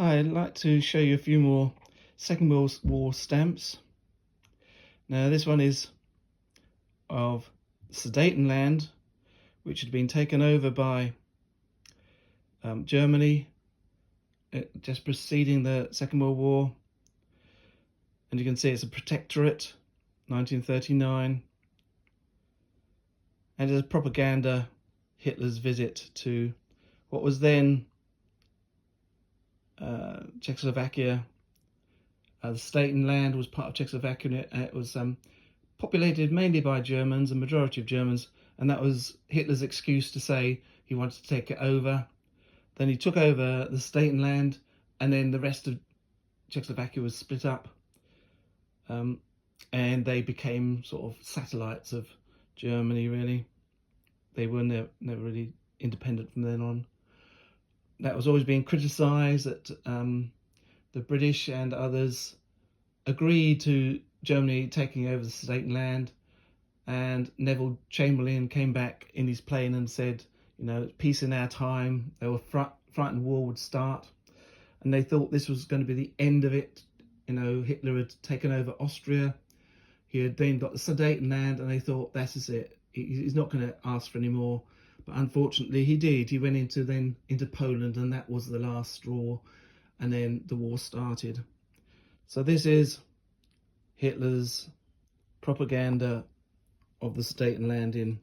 Hi, I'd like to show you a few more Second World War stamps. Now this one is of Sudetenland, which had been taken over by Germany just preceding the Second World War. And you can see it's a protectorate, 1939. And it's a propaganda Hitler's visit to what was then Czechoslovakia. The Sudetenland was part of Czechoslovakia. It was populated mainly by Germans, a majority of Germans, and that was Hitler's excuse to say he wanted to take it over. Then he took over the Sudetenland, and then the rest of Czechoslovakia was split up, and they became sort of satellites of Germany, really. They were never really independent from then on. That was always being criticised, that the British and others agreed to Germany taking over the Sudetenland, and Neville Chamberlain came back in his plane and said, you know, peace in our time. They were frightened war would start, and they thought this was going to be the end of it. You know, Hitler had taken over Austria. He had then got the Sudetenland, and they thought, that is it. He's not going to ask for any more. But unfortunately, he did. He went into Poland, and that was the last straw. And then the war started. So this is Hitler's propaganda of the Sudetenland in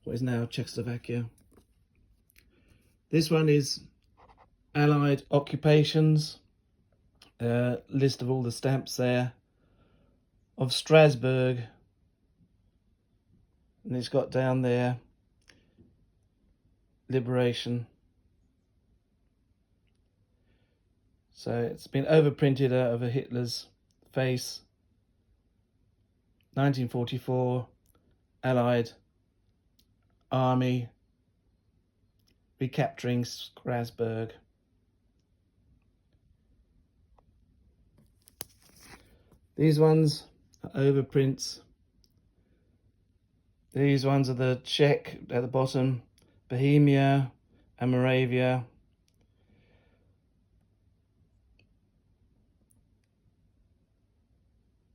what is now Czechoslovakia. This one is Allied occupations, list of all the stamps there, of Strasbourg, and it's got down there liberation. So it's been overprinted out of a Hitler's face. 1944, Allied army recapturing Strasbourg. These ones are overprints. These ones are the Czech at the bottom, Bohemia and Moravia.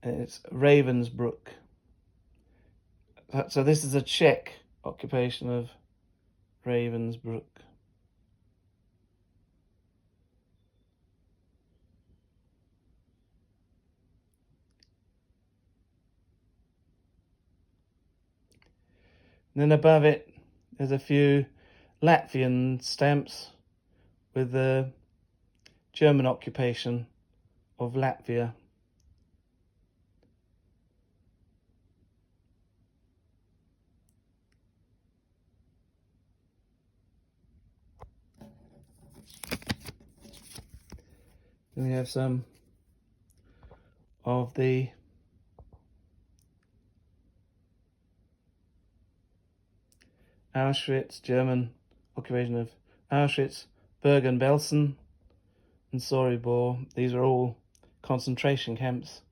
It's Ravensbrück. So this is a Czech occupation of Ravensbrück. And then above it, there's a few Latvian stamps with the German occupation of Latvia. Then we have some of the Auschwitz, German occupation of Auschwitz, Bergen-Belsen and Sobibor. These are all concentration camps.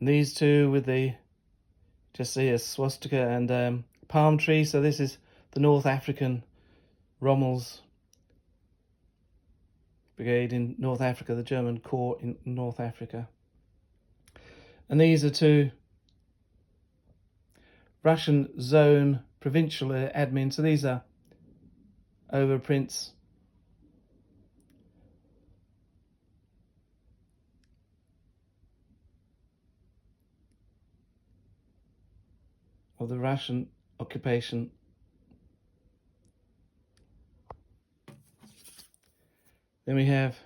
And these two with the, just see a swastika and palm tree. So this is the North African Rommel's Brigade in North Africa, the German Corps in North Africa. And these are two Russian zone provincial admin. So these are overprints of the Russian occupation. Then we have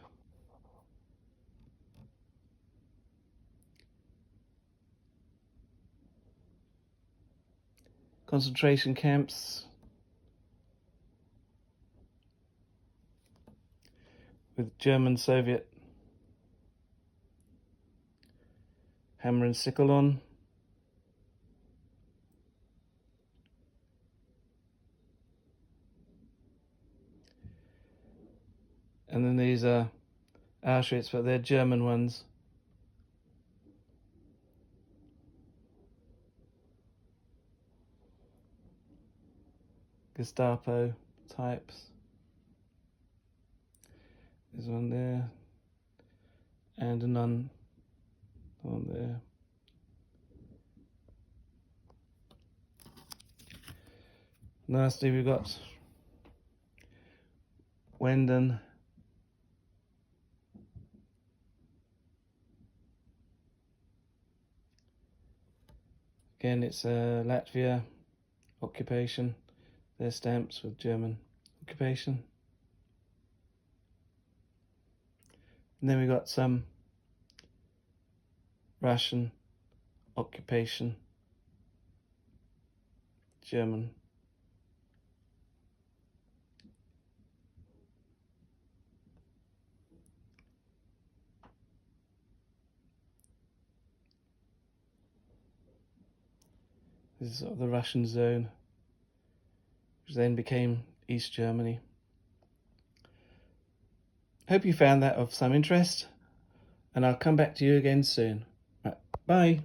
concentration camps with German Soviet hammer and sickle on. And then these are Auschwitz, but they're German ones. Gestapo types. There's one there, and a nun on there. Lastly, we've got Wenden. Again, it's Latvia occupation. Their stamps with German occupation. And then we got some Russian occupation, German. This is sort of the Russian zone, which then became East Germany. Hope you found that of some interest, and I'll come back to you again soon. Right, bye.